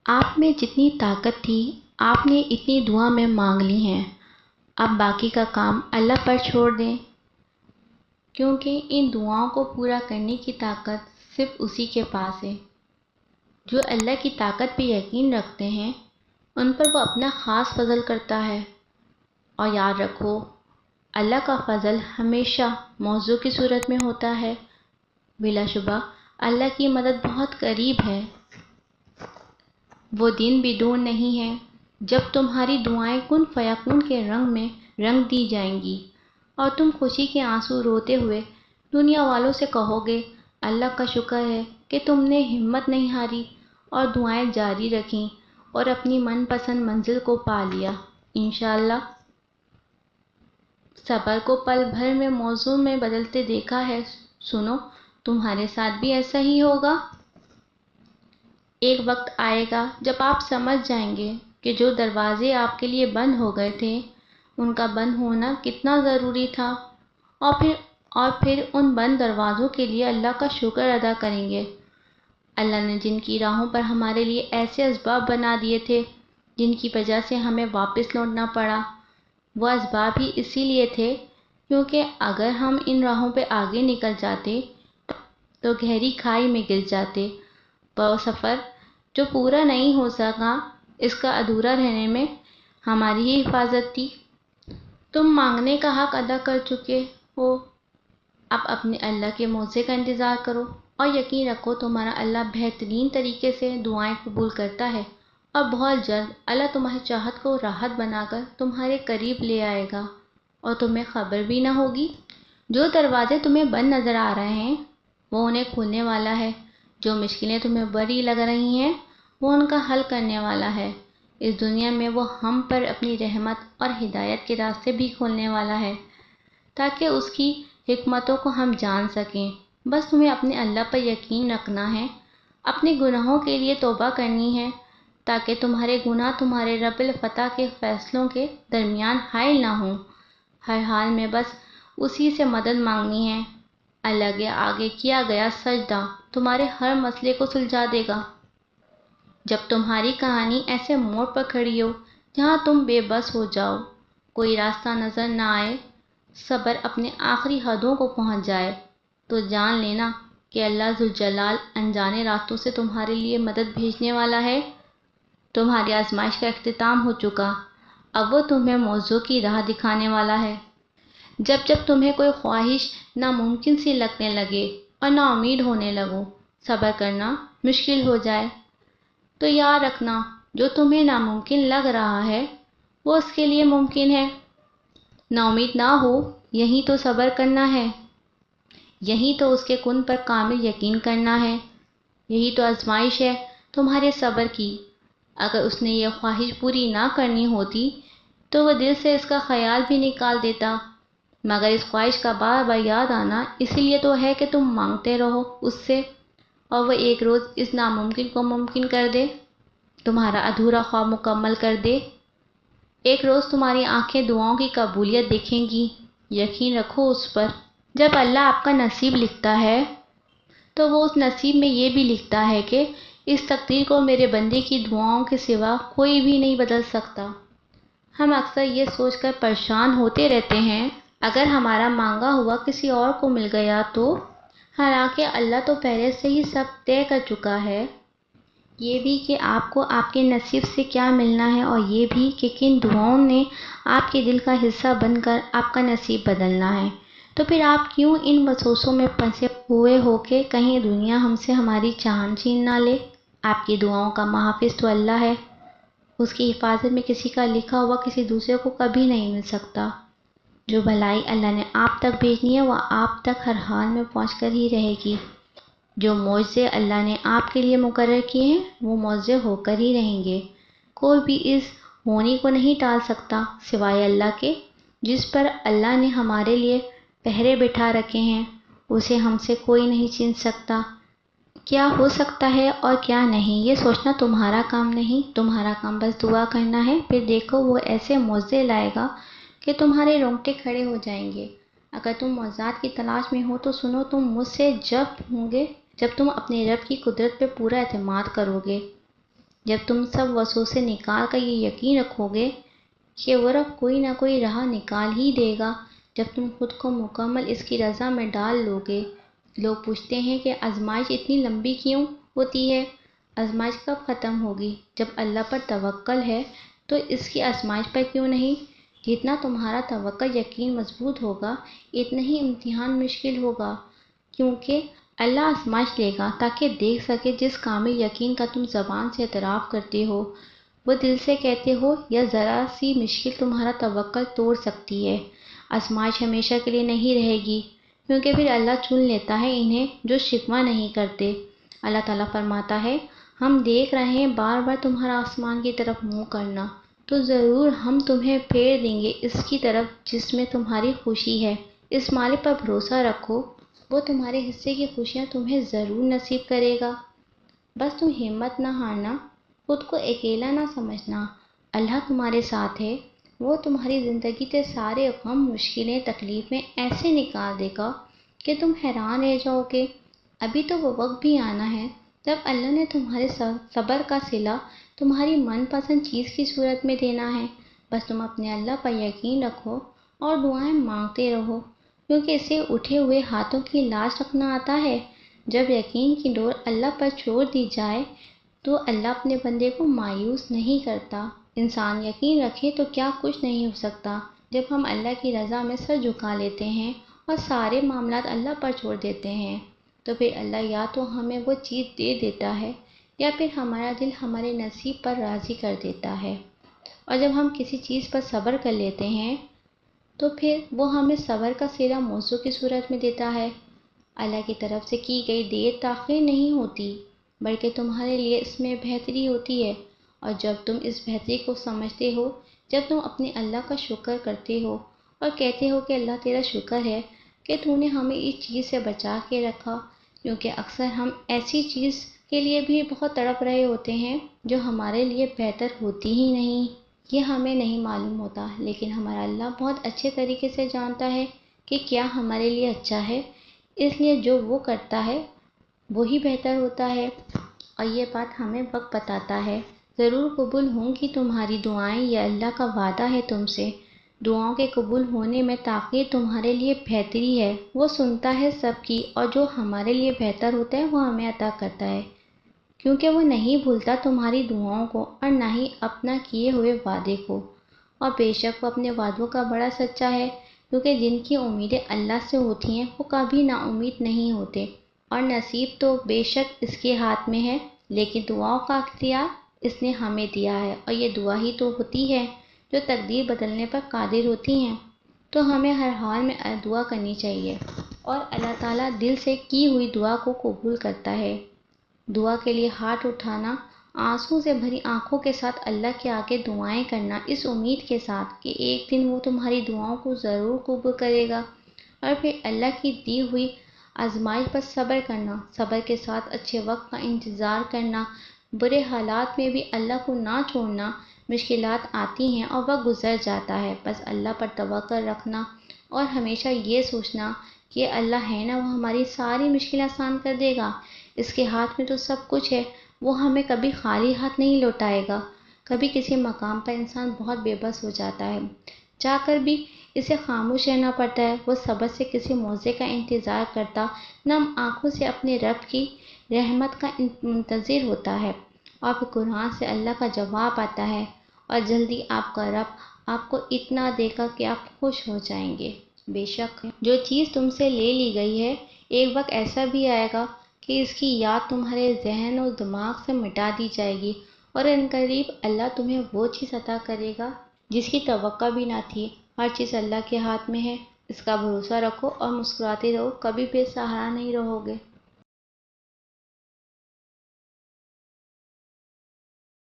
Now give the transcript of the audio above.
آپ میں جتنی طاقت تھی آپ نے اتنی دعا میں مانگ لی ہیں، اب باقی کا کام اللہ پر چھوڑ دیں، کیونکہ ان دعاؤں کو پورا کرنے کی طاقت صرف اسی کے پاس ہے۔ جو اللہ کی طاقت پہ یقین رکھتے ہیں ان پر وہ اپنا خاص فضل کرتا ہے، اور یاد رکھو اللہ کا فضل ہمیشہ موضوع کی صورت میں ہوتا ہے۔ بلا شبہ اللہ کی مدد بہت قریب ہے۔ وہ دن بھی دور نہیں ہے جب تمہاری دعائیں کن فیکون کے رنگ میں رنگ دی جائیں گی اور تم خوشی کے آنسو روتے ہوئے دنیا والوں سے کہو گے اللہ کا شکر ہے کہ تم نے ہمت نہیں ہاری اور دعائیں جاری رکھیں اور اپنی من پسند منزل کو پا لیا۔ انشاءاللہ صبر کو پل بھر میں موضوع میں بدلتے دیکھا ہے۔ سنو، تمہارے ساتھ بھی ایسا ہی ہوگا۔ ایک وقت آئے گا جب آپ سمجھ جائیں گے کہ جو دروازے آپ کے لیے بند ہو گئے تھے ان کا بند ہونا کتنا ضروری تھا، اور پھر ان بند دروازوں کے لیے اللہ کا شکر ادا کریں گے۔ اللہ نے جن کی راہوں پر ہمارے لیے ایسے اسباب بنا دیے تھے جن کی وجہ سے ہمیں واپس لوٹنا پڑا، وہ اسباب ہی اسی لیے تھے کیونکہ اگر ہم ان راہوں پہ آگے نکل جاتے تو گہری کھائی میں گر جاتے۔ وہ سفر جو پورا نہیں ہو سکا، اس کا ادھورا رہنے میں ہماری ہی حفاظت تھی۔ تم مانگنے کا حق ادا کر چکے ہو، اب اپنے اللہ کے معاوضے کا انتظار کرو اور یقین رکھو تمہارا اللہ بہترین طریقے سے دعائیں قبول کرتا ہے، اور بہت جلد اللہ تمہاری چاہت کو راحت بنا کر تمہارے قریب لے آئے گا اور تمہیں خبر بھی نہ ہوگی۔ جو دروازے تمہیں بند نظر آ رہے ہیں وہ انہیں کھولنے والا ہے، جو مشکلیں تمہیں بڑی لگ رہی ہیں وہ ان کا حل کرنے والا ہے۔ اس دنیا میں وہ ہم پر اپنی رحمت اور ہدایت کے راستے بھی کھولنے والا ہے تاکہ اس کی حکمتوں کو ہم جان سکیں۔ بس تمہیں اپنے اللہ پر یقین رکھنا ہے، اپنے گناہوں کے لیے توبہ کرنی ہے تاکہ تمہارے گناہ تمہارے رب الفتح کے فیصلوں کے درمیان حائل نہ ہوں۔ ہر حال میں بس اسی سے مدد مانگنی ہے۔ اللہ کے آگے کیا گیا سجدہ تمہارے ہر مسئلے کو سلجھا دے گا۔ جب تمہاری کہانی ایسے موڑ پر کھڑی ہو جہاں تم بے بس ہو جاؤ، کوئی راستہ نظر نہ آئے، صبر اپنے آخری حدوں کو پہنچ جائے، تو جان لینا کہ اللہ ذوالجلال انجانے راستوں سے تمہارے لیے مدد بھیجنے والا ہے۔ تمہاری آزمائش کا اختتام ہو چکا، اب وہ تمہیں موضوع کی راہ دکھانے والا ہے۔ جب جب تمہیں کوئی خواہش ناممکن سی لگنے لگے اور نا امید ہونے لگو، صبر کرنا مشکل ہو جائے، تو یاد رکھنا جو تمہیں ناممکن لگ رہا ہے وہ اس کے لیے ممکن ہے۔ نا امید نہ ہو، یہی تو صبر کرنا ہے، یہی تو اس کے کن پر کامل یقین کرنا ہے، یہی تو آزمائش ہے تمہارے صبر کی۔ اگر اس نے یہ خواہش پوری نہ کرنی ہوتی تو وہ دل سے اس کا خیال بھی نکال دیتا، مگر اس خواہش کا بار بار یاد آنا اسی لیے تو ہے کہ تم مانگتے رہو اس سے، اور وہ ایک روز اس ناممکن کو ممکن کر دے، تمہارا ادھورا خواب مکمل کر دے۔ ایک روز تمہاری آنکھیں دعاؤں کی قبولیت دیکھیں گی، یقین رکھو اس پر۔ جب اللہ آپ کا نصیب لکھتا ہے تو وہ اس نصیب میں یہ بھی لکھتا ہے کہ اس تقدیر کو میرے بندے کی دعاؤں کے سوا کوئی بھی نہیں بدل سکتا۔ ہم اکثر یہ سوچ کر پریشان ہوتے رہتے ہیں اگر ہمارا مانگا ہوا کسی اور کو مل گیا تو، حالانکہ اللہ تو پہلے سے ہی سب طے کر چکا ہے۔ یہ بھی کہ آپ کو آپ کے نصیب سے کیا ملنا ہے، اور یہ بھی کہ کن دعاؤں نے آپ کے دل کا حصہ بن کر آپ کا نصیب بدلنا ہے۔ تو پھر آپ کیوں ان وسوسوں میں پھنسے ہوئے ہو کہ کہیں دنیا ہم سے ہماری جان چھین نہ لے؟ آپ کی دعاؤں کا محافظ تو اللہ ہے، اس کی حفاظت میں کسی کا لکھا ہوا کسی دوسرے کو کبھی نہیں مل سکتا۔ جو بھلائی اللہ نے آپ تک بھیجنی ہے وہ آپ تک ہر حال میں پہنچ کر ہی رہے گی۔ جو معجزے اللہ نے آپ کے لیے مقرر کیے ہیں وہ معجزے ہو کر ہی رہیں گے۔ کوئی بھی اس ہونے کو نہیں ٹال سکتا سوائے اللہ کے، جس پر اللہ نے ہمارے لیے پہرے بٹھا رکھے ہیں، اسے ہم سے کوئی نہیں چھین سکتا۔ کیا ہو سکتا ہے اور کیا نہیں یہ سوچنا تمہارا کام نہیں، تمہارا کام بس دعا کرنا ہے، پھر دیکھو وہ ایسے معجزے لائے گا کہ تمہارے رونگٹے کھڑے ہو جائیں گے۔ اگر تم معجزات کی تلاش میں ہو تو سنو، تم مجھ سے جب ہوں گے جب تم اپنے رب کی قدرت پہ پورا اعتماد کرو گے۔ جب تم سب وسوسے نکال کر یہ یقین رکھو گے کہ وہ رب کوئی نہ کوئی راہ نکال ہی دے گا، جب تم خود کو مکمل اس کی رضا میں ڈال لو گے۔ لوگ پوچھتے ہیں کہ آزمائش اتنی لمبی کیوں ہوتی ہے؟ آزمائش کب ختم ہوگی؟ جب اللہ پر توکل ہے تو اس کی آزمائش پر کیوں نہیں؟ جتنا تمہارا توکل یقین مضبوط ہوگا اتنا ہی امتحان مشکل ہوگا، کیونکہ اللہ آزمائش لے گا تاکہ دیکھ سکے جس کامل یقین کا تم زبان سے اعتراف کرتے ہو، وہ دل سے کہتے ہو، یا ذرا سی مشکل تمہارا توکل توڑ سکتی ہے۔ آزمائش ہمیشہ کے لیے نہیں رہے گی، کیونکہ پھر اللہ چن لیتا ہے انہیں جو شکوہ نہیں کرتے۔ اللہ تعالیٰ فرماتا ہے، ہم دیکھ رہے ہیں بار بار تمہارا آسمان کی طرف منہ کرنا، تو ضرور ہم تمہیں پھیر دیں گے اس کی طرف جس میں تمہاری خوشی ہے۔ اس مالک پر بھروسہ رکھو، وہ تمہارے حصے کی خوشیاں تمہیں ضرور نصیب کرے گا۔ بس تم ہمت نہ ہارنا، خود کو اکیلا نہ سمجھنا، اللہ تمہارے ساتھ ہے، وہ تمہاری زندگی سے سارے غم، مشکلیں، تکلیفیں ایسے نکال دے گا کہ تم حیران رہ جاؤ گے۔ ابھی تو وہ وقت بھی آنا ہے جب اللہ نے تمہارے صبر کا صلہ تمہاری من پسند چیز کی صورت میں دینا ہے۔ بس تم اپنے اللہ پر یقین رکھو اور دعائیں مانگتے رہو، کیونکہ اسے اٹھے ہوئے ہاتھوں کی لاج رکھنا آتا ہے۔ جب یقین کی ڈور اللہ پر چھوڑ دی جائے تو اللہ اپنے بندے کو مایوس نہیں کرتا۔ انسان یقین رکھے تو کیا کچھ نہیں ہو سکتا۔ جب ہم اللہ کی رضا میں سر جھکا لیتے ہیں اور سارے معاملات اللہ پر چھوڑ دیتے ہیں تو پھر اللہ یا تو ہمیں وہ چیز دے دیتا ہے یا پھر ہمارا دل ہمارے نصیب پر راضی کر دیتا ہے۔ اور جب ہم کسی چیز پر صبر کر لیتے ہیں تو پھر وہ ہمیں صبر کا صلہ موضوع کی صورت میں دیتا ہے۔ اللہ کی طرف سے کی گئی دیر تاخیر نہیں ہوتی، بلکہ تمہارے لیے اس میں بہتری ہوتی ہے۔ اور جب تم اس بہتری کو سمجھتے ہو، جب تم اپنے اللہ کا شکر کرتے ہو اور کہتے ہو کہ اللہ تیرا شکر ہے کہ تو نے ہمیں اس چیز سے بچا کے رکھا، کیونکہ اکثر ہم ایسی چیز کے لیے بھی بہت تڑپ رہے ہوتے ہیں جو ہمارے لیے بہتر ہوتی ہی نہیں۔ یہ ہمیں نہیں معلوم ہوتا، لیکن ہمارا اللہ بہت اچھے طریقے سے جانتا ہے کہ کیا ہمارے لیے اچھا ہے، اس لیے جو وہ کرتا ہے وہی بہتر ہوتا ہے، اور یہ بات ہمیں وقت بتاتا ہے۔ ضرور قبول ہوں گی تمہاری دعائیں، یہ اللہ کا وعدہ ہے تم سے۔ دعاؤں کے قبول ہونے میں تاخیر تمہارے لیے بہتری ہے، وہ سنتا ہے سب کی، اور جو ہمارے لیے بہتر ہوتا ہے وہ ہمیں عطا کرتا ہے، کیونکہ وہ نہیں بھولتا تمہاری دعاؤں کو اور نہ ہی اپنا کیے ہوئے وعدے کو۔ اور بے شک وہ اپنے وعدوں کا بڑا سچا ہے، کیونکہ جن کی امیدیں اللہ سے ہوتی ہیں وہ کبھی نا امید نہیں ہوتے، اور نصیب تو بے شک اس کے ہاتھ میں ہے، لیکن دعاؤں کا اختیار اس نے ہمیں دیا ہے، اور یہ دعا ہی تو ہوتی ہے جو تقدیر بدلنے پر قادر ہوتی ہیں۔ تو ہمیں ہر حال میں دعا کرنی چاہیے، اور اللہ تعالیٰ دل سے کی ہوئی دعا کو قبول کرتا ہے۔ دعا کے لیے ہاتھ اٹھانا، آنسوں سے بھری آنکھوں کے ساتھ اللہ کے آگے دعائیں کرنا، اس امید کے ساتھ کہ ایک دن وہ تمہاری دعاؤں کو ضرور قبول کرے گا، اور پھر اللہ کی دی ہوئی آزمائش پر صبر کرنا، صبر کے ساتھ اچھے وقت کا انتظار کرنا، برے حالات میں بھی اللہ کو نہ چھوڑنا۔ مشکلات آتی ہیں اور وقت گزر جاتا ہے، بس اللہ پر توکل رکھنا اور ہمیشہ یہ سوچنا کہ اللہ ہے نا، وہ ہماری ساری مشکلیں آسان کر دے گا، اس کے ہاتھ میں تو سب کچھ ہے، وہ ہمیں کبھی خالی ہاتھ نہیں لوٹائے گا۔ کبھی کسی مقام پر انسان بہت بے بس ہو جاتا ہے، چاہ کر بھی اسے خاموش رہنا پڑتا ہے، وہ صبر سے کسی موضوع کا انتظار کرتا، نم آنکھوں سے اپنے رب کی رحمت کا منتظر ہوتا ہے، اور پھر قرآن سے اللہ کا جواب آتا ہے، اور جلدی آپ کا رب آپ کو اتنا دے گا کہ آپ خوش ہو جائیں گے۔ بے شک جو چیز تم سے لے لی گئی ہے، ایک وقت ایسا بھی آئے گا کہ اس کی یاد تمہارے ذہن اور دماغ سے مٹا دی جائے گی، اور عنقریب اللہ تمہیں وہ چیز عطا کرے گا جس کی توقع بھی نہ تھی۔ ہر چیز اللہ کے ہاتھ میں ہے، اس کا بھروسہ رکھو اور مسکراتے رہو، کبھی بے سہارا نہیں رہو گے۔